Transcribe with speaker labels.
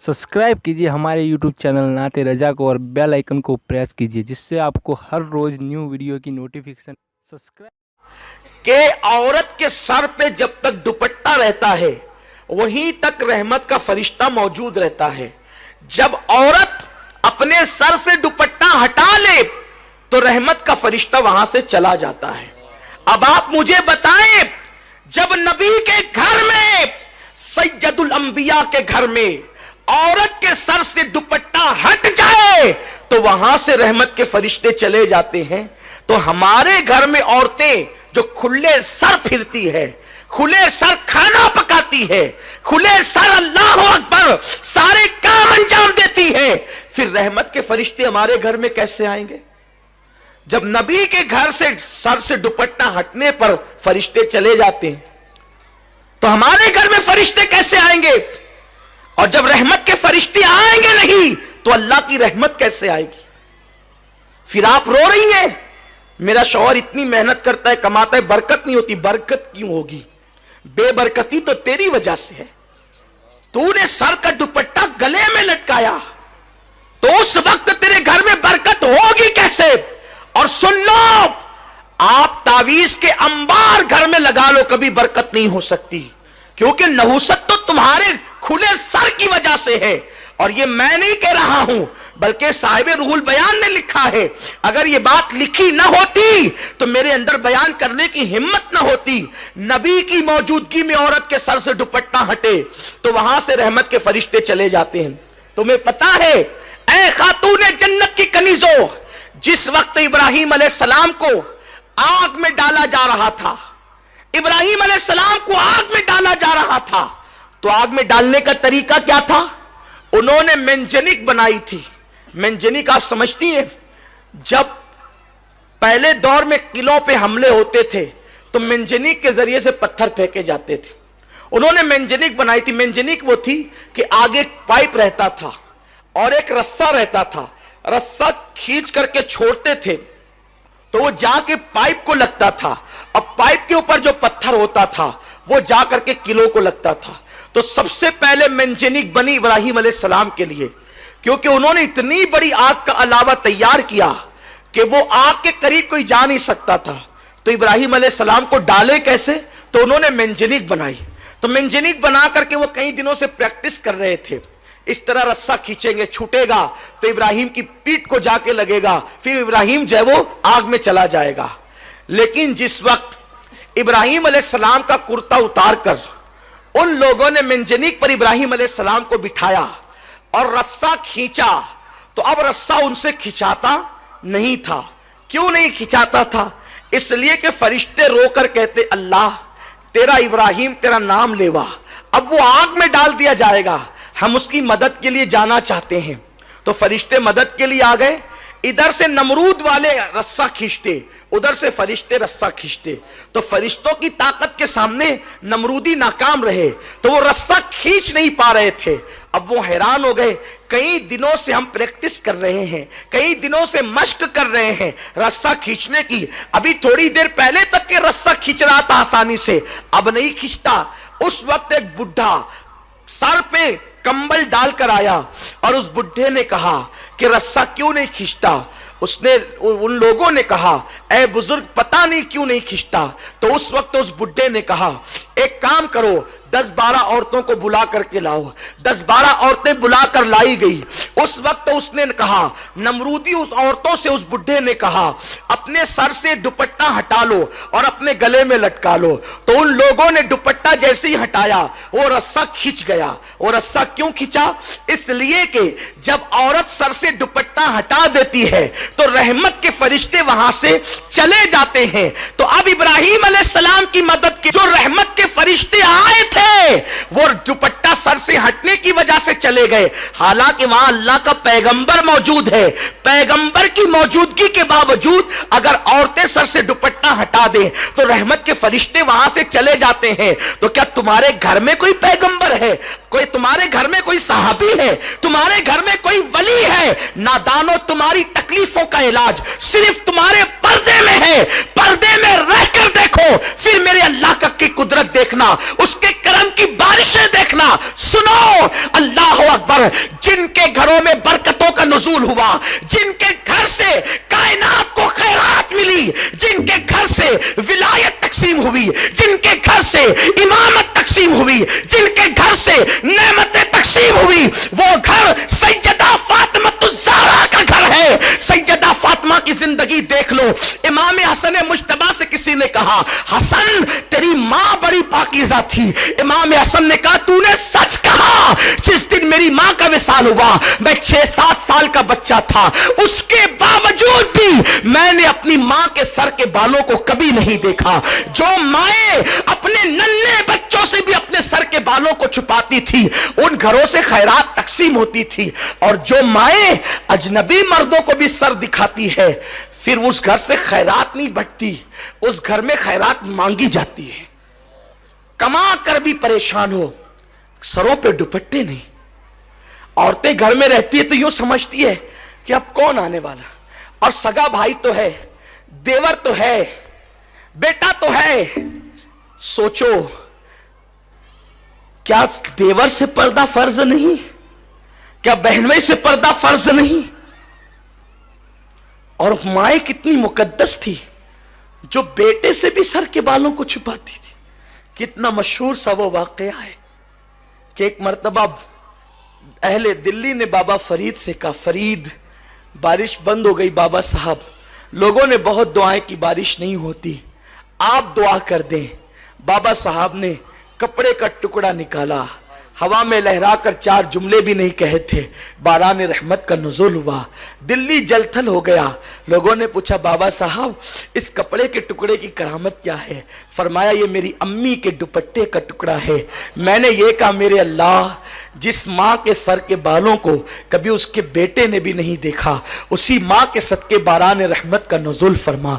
Speaker 1: Subscribe कीजिए हमारे YouTube channel नाते रजा को और बेल आइकन को प्रेस कीजिए जिससे आपको हर रोज न्यू वीडियो की नोटिफिकेशन सब्सक्राइब
Speaker 2: के औरत के सर पे जब तक दुपट्टा रहता है वहीं तक रहमत का फरिश्ता मौजूद रहता है। जब औरत अपने सर से दुपट्टा हटा ले तो रहमत का फरिश्ता वहां से चला जाता है। अब आप मुझे बताएं, जब नबी के घर में, सैयदुल अंबिया के घर में औरत के सर से दुपट्टा हट जाए तो वहां से रहमत के फरिश्ते चले जाते हैं। तो हमारे घर में औरतें जो खुले सर फिरती है, खुले सर खाना पकाती है, खुले सर अल्लाह अकबर सारे काम अंजाम देती है, फिर रहमत के फरिश्ते हमारे घर में कैसे आएंगे? जब नबी के घर से सर से दुपट्टा हटने पर फरिश्ते चले जाते हैं तो हमारे घर में फरिश्ते कैसे आएंगे? और जब रहमत के फरिश्ते आएंगे नहीं तो अल्लाह की रहमत कैसे आएगी? फिर आप रो रही हैं, मेरा शौहर इतनी मेहनत करता है, कमाता है, बरकत नहीं होती। बरकत क्यों होगी? बेबरकती तो तेरी वजह से है। तूने सर का दुपट्टा गले में लटकाया तो उस वक्त तेरे घर में बरकत होगी कैसे? और सुन लो, आप तावीज के अंबार घर में लगा लो, कभी बरकत नहीं हो सकती, क्योंकि नहुसत तो तुम्हारे खुले सर की वजह से है। और ये मैं नहीं कह रहा हूं, बल्कि साहिब रूहुल बयान ने लिखा है। अगर ये बात लिखी ना होती तो मेरे अंदर बयान करने की हिम्मत ना होती। नबी की मौजूदगी में औरत के सर से दुपट्टा हटे तो वहां से रहमत के फरिश्ते चले जाते हैं। तुम्हें पता है, ऐ खातूने जन्नत की कनीजों, जिस वक्त इब्राहिम अलैहिस्सलाम को आग में डाला जा रहा था, इब्राहिम अलैहिस्सलाम को आग में डाला जा रहा था, तो आग में डालने का तरीका क्या था? उन्होंने मेंजनिक बनाई थी। मेंजनिक आप समझती हैं, जब पहले दौर में किलों पे हमले होते थे तो मेंजनिक के जरिए से पत्थर फेंके जाते थे। उन्होंने मेंजनिक बनाई थी। मेंजनिक वो थी कि आगे एक पाइप रहता था और एक रस्सा रहता था। रस्सा खींच करके छोड़ते थे तो वो जाके पाइप को लगता था, अब पाइप के ऊपर जो पत्थर होता था वो जा करके किलो को लगता था। तो सबसे पहले मेंजनिक बनी इब्राहिम अलैहिस्सलाम के लिए, क्योंकि उन्होंने इतनी बड़ी आग का अलावा तैयार किया कि वो आग के करीब कोई जा नहीं सकता था। तो इब्राहिम अलैहिस्सलाम को डाले कैसे? तो उन्होंने मेंजनिक बनाई। तो मेंजनिक बना करके वो कई दिनों से प्रैक्टिस कर रहे थे। इस तरह रस्सा खींचेंगे, छूटेगा तो इब्राहिम की पीठ को जाके लगेगा, फिर इब्राहिम जो है वो आग में चला जाएगा। लेकिन जिस वक्त इब्राहिम अलैहिस्सलाम का कुर्ता उतार कर उन लोगों ने मेंजनिक पर इब्राहिम अलैहिस्सलाम को बिठाया और रस्सा खींचा, तो अब रस्सा उनसे खिंचाता नहीं था। क्यों नहीं खिंचाता था? इसलिए कि फरिश्ते रोकर कहते, अल्लाह तेरा इब्राहिम तेरा नाम लेवा, अब वो आग में डाल दिया जाएगा, हम उसकी मदद के लिए जाना चाहते हैं। तो फरिश्ते मदद के लिए आ गए। इधर से नमरूद वाले रस्सा खींचते, उधर से फरिश्ते रस्सा खींचते। तो फरिश्तों की ताकत के सामने नमरूदी नाकाम रहे, तो वो रस्सा खींच नहीं पा रहे थे। अब वो हैरान हो गए, कई दिनों से हम प्रैक्टिस कर रहे हैं, कई दिनों से मश्क कर रहे हैं रस्सा खींचने की, अभी थोड़ी देर पहले तक के रस्सा खींच रहा था आसानी से, अब नहीं खींचता। उस वक्त एक बुढ़ा सर पे कंबल डालकर आया और उस बुढ़े ने कहा कि रस्सा क्यों नहीं खींचता? उसने उन लोगों ने कहा, ऐ बुजुर्ग पता नहीं क्यों नहीं खींचता। तो उस वक्त उस बुढ़े ने कहा, एक काम करो, 10-12 औरतों को बुला करके लाओ। 10-12 औरतें बुलाकर लाई गई। उस वक्त उसने कहा, नमरूदी उस औरतों से उस बुढ़े ने कहा, अपने सर से दुपट्टा हटा लो और अपने गले में लटका लो। तो उन लोगों ने दुपट्टा जैसे ही हटाया वो रस्सा खींच गया। वो रस्सा क्यों खींचा? इसलिए कि जब औरत सर से दुपट्टा हटा देती है तो रहमत के फरिश्ते वहां से चले जाते हैं। तो अब इब्राहिम अलैहिस्सलाम की मदद के जो रहमत के फरिश्ते आए थे वो दुपट्टा सर से हटने की वजह से चले गए। हालांकि वहां अल्लाह का पैगंबर मौजूद है, पैगंबर की मौजूदगी के बावजूद अगर औरतें सर से दुपट्टा हटा दें तो रहमत के फरिश्ते वहां से चले जाते हैं। तो क्या तुम्हारे घर में कोई पैगंबर है? कोई तुम्हारे घर में कोई सहाबी है? तुम्हारे घर में कोई वली है? नादानो, तुम्हारी तकलीफों का इलाज सिर्फ तुम्हारे पर्दे में है। पर्दे में रहकर देखो, फिर मेरे अल्लाह की कुदरत देखना। उसके کرم کی بارشیں دیکھنا. سنو اللہ اکبر, جن کے گھروں میں برکتوں کا نزول ہوا, جن کے گھر سے کائنات کو خیرات ملی, جن کے گھر سے ولایت تقسیم ہوئی, جن کے گھر سے امامت تقسیم ہوئی, جن کے گھر سے نعمتیں تقسیم ہوئی, وہ گھر سیدہ فاطمہ الزہرا کا گھر ہے. سیدہ فاطمہ کی زندگی دیکھ لو. امام حسن مجتبی سے کسی نے کہا, حسن تیری ماں بڑی پاکیزہ تھی. امام حسن نے کہا, تو نے سچ کہا. جس دن میری ماں کا وصال ہوا میں 6-7 سال کا بچہ تھا, اس کے باوجود بھی میں نے اپنی ماں کے سر کے بالوں کو کبھی نہیں دیکھا. جو مائیں اپنے ننھے بچوں سے بھی اپنے سر کے بالوں کو چھپاتی تھی, ان گھروں سے خیرات تقسیم ہوتی تھی. اور جو مائیں اجنبی مردوں کو بھی سر دکھاتی ہے, پھر اس گھر سے خیرات نہیں بٹتی, اس گھر میں خیرات مانگی جاتی ہے. کما کر بھی پریشان ہو, سروں پہ دوپٹے نہیں. عورتیں گھر میں رہتی ہے تو یوں سمجھتی ہے کہ اب کون آنے والا, اور سگا بھائی تو ہے, دیور تو ہے, بیٹا تو ہے. سوچو, کیا دیور سے پردہ فرض نہیں؟ کیا بہنوئی سے پردہ فرض نہیں؟ اور مائیں کتنی مقدس تھی جو بیٹے سے بھی سر کے بالوں کو چھپاتی تھی. کتنا مشہور سا وہ واقعہ ہے کہ ایک مرتبہ اہل دلی نے بابا فرید سے کہا, فرید بارش بند ہو گئی بابا صاحب, لوگوں نے بہت دعائیں کی, بارش نہیں ہوتی, آپ دعا کر دیں. بابا صاحب نے کپڑے کا ٹکڑا نکالا, ہوا میں لہرا کر 4 جملے بھی نہیں کہے تھے, باران رحمت کا نزول ہوا, دلی جل تھل ہو گیا. لوگوں نے پوچھا, بابا صاحب اس کپڑے کے ٹکڑے کی کرامت کیا ہے؟ فرمایا, یہ میری امی کے دوپٹے کا ٹکڑا ہے. میں نے یہ کہا, میرے اللہ, جس ماں کے سر کے بالوں کو کبھی اس کے بیٹے نے بھی نہیں دیکھا, اسی ماں کے صدقے باران رحمت کا نزول فرما.